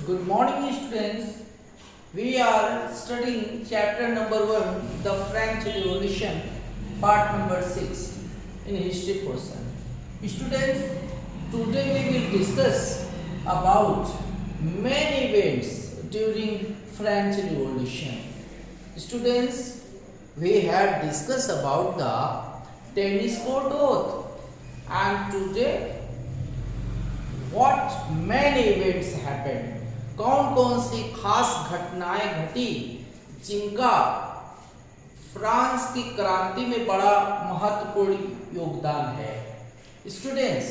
Good morning, students. We are studying chapter number 1, the French Revolution, part number 6 in history portion. Students, today we will discuss about many events during French Revolution. Students, we have discussed about the tennis court oath, and today what many events happened. कौन कौन सी खास घटनाएं घटी जिनका France की क्रांति में बड़ा महत्वपूर्ण योगदान है. Students,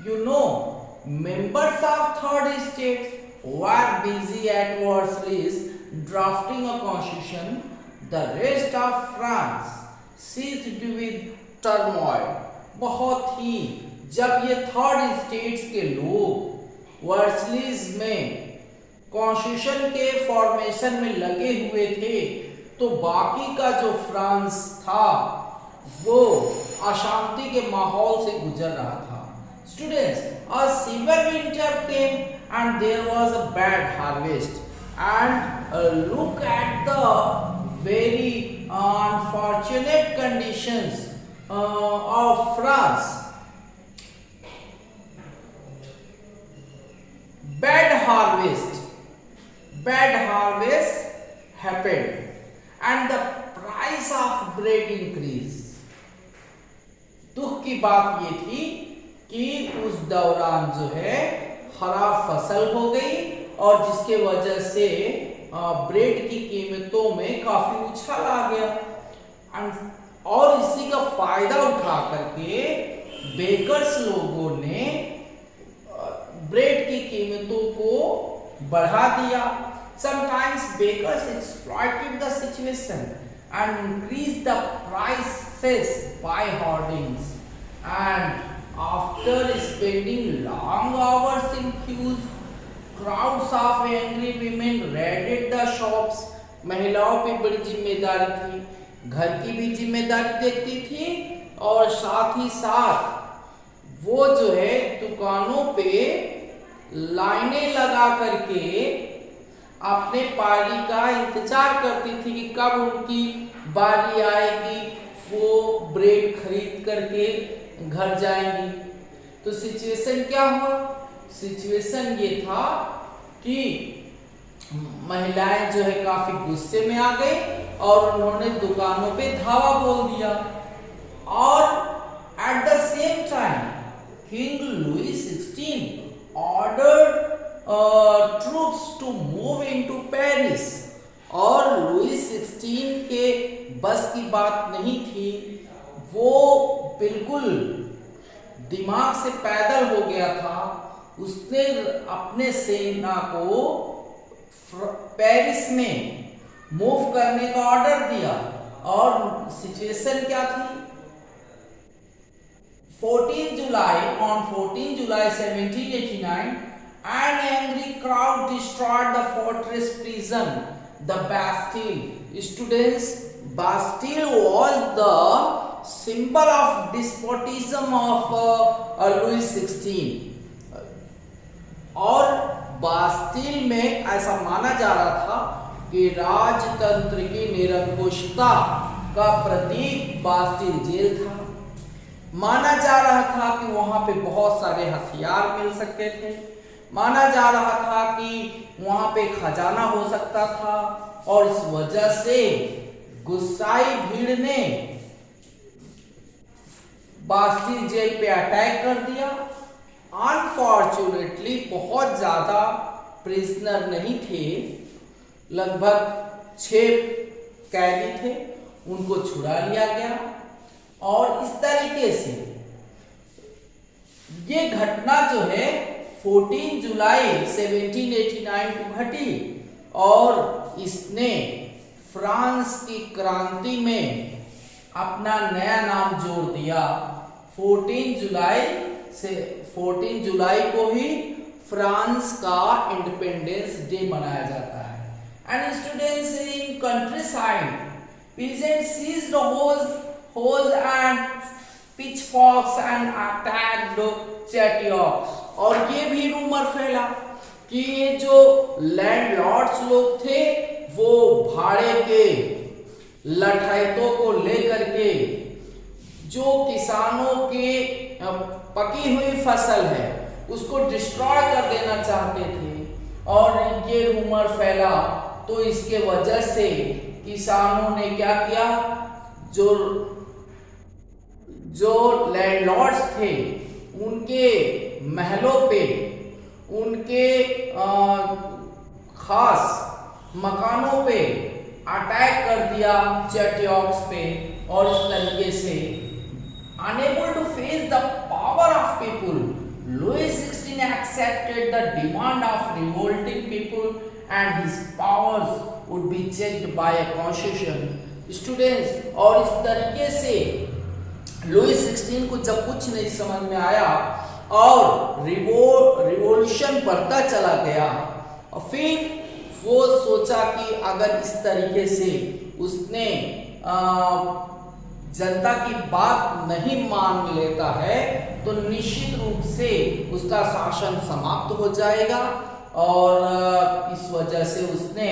you know, members of third state were busy at Versailles drafting a constitution. The rest of France seized with turmoil. बहुत ही जब ये थर्ड स्टेट्स के लोग वर्सलीज में कॉन्स्टिट्यूशन के फॉर्मेशन में लगे हुए थे तो बाकी का जो फ्रांस था वो अशांति के माहौल से गुजर रहा था. Students, a severe winter came and there was a bad harvest and look at the very unfortunate conditions of France. Bad harvest happened and the price of bread increased. दुख की बात ये थी कि उस दौरान जो है खराब फसल हो गई और जिसके वजह से ब्रेड की कीमतों में काफी उछाल आ गया. और इसी का फायदा उठा करके बेकर्स लोगों ने ब्रेड की कीमतों को बढ़ा दिया. Sometimes bakers exploited the situation and increased the prices by hoardings. And after spending long hours in queues, crowds of angry women raided the shops. महिलाओं पे बड़ी जिम्मेदारी थी, घर की भी जिम्मेदारी देखती थी और साथ ही साथ वो जो है दुकानों पे लाइनें लगा करके अपने पारी का इंतजार करती थी कि कब उनकी बारी आएगी, वो ब्रेड खरीद करके घर जाएंगी. तो सिचुएशन क्या हुआ? सिचुएशन ये था कि महिलाएं जो है काफी गुस्से में आ गई और उन्होंने दुकानों पे धावा बोल दिया. और at the same time king Louis 16 ordered troops to move into Paris. और लुई 16 के बस की बात नहीं थी, वो बिल्कुल दिमाग से पैदल हो गया था. उसने अपने सेना को पेरिस में मूव करने का ऑर्डर दिया. और सिचुएशन क्या थी? 14 July 1789, an angry crowd destroyed the fortress prison, the Bastille. Students, Bastille was the symbol of despotism of Louis 16. और बास्टिल में ऐसा माना जा रहा था कि राजतंत्र की निरंकुशता का प्रतीक बास्टिल जेल था. माना जा रहा था कि वहां पे बहुत सारे हथियार मिल सकते थे. माना जा रहा था कि वहां पे खजाना हो सकता था. और इस वजह से गुस्साई भीड़ ने बास्टिल जेल पे अटैक कर दिया. अनफॉर्चुनेटली बहुत ज्यादा प्रिजनर नहीं थे, लगभग 6 कैदी थे, उनको छुड़ा लिया गया. और इस तरीके से ये घटना जो है 14 जुलाई 1789 को घटी और इसने फ्रांस की क्रांति में अपना नया नाम जोड़ दिया. 14 जुलाई को ही फ्रांस का इंडिपेंडेंस डे मनाया जाता है. And students, in country side peasants seized hoes and pitchforks and attacked Chatiots. और ये भी रूमर फैला कि ये जो लैंडलॉर्ड्स लोग थे वो भाड़े के लठाइतों को लेकर के जो किसानों के पकी हुई फसल है उसको डिस्ट्रॉय कर देना चाहते थे, और ये रूमर फैला तो इसके वजह से किसानों ने क्या किया, जो लैंडलॉर्ड्स थे उनके महलों पे, उनके खास मकानों पे अटैक कर दिया चैटियॉक्स पे, और इस तरीके से unable to face the power of people, Louis XVI accepted the demand of revolting people and his powers would be checked by a constitution. Students, और इस तरीके से लुईस 16 को जब कुछ नहीं समझ में आया और रिवॉल्यूशन बढ़ता चला गया, और फिर वो सोचा कि अगर इस तरीके से उसने जनता की बात नहीं मान लेता है तो निश्चित रूप से उसका शासन समाप्त हो जाएगा, और इस वजह से उसने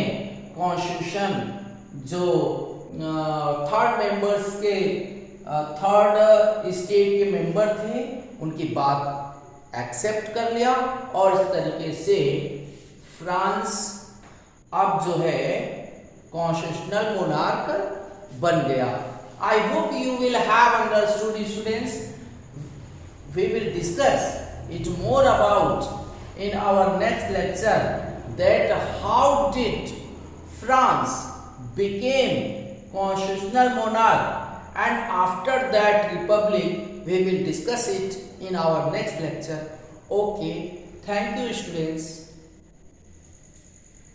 कॉन्स्टिट्यूशन जो थर्ड मेंबर्स के थर्ड स्टेट के मेंबर थे उनकी बात एक्सेप्ट कर लिया, और इस तरीके से फ्रांस अब जो है कॉन्स्टिट्यूशनल मोनार्क बन गया। I hope you will have understood, students. We will discuss it more about in our next lecture, that how did France became constitutional monarch, and after that republic. We will discuss it in our next lecture. Okay, thank you, students.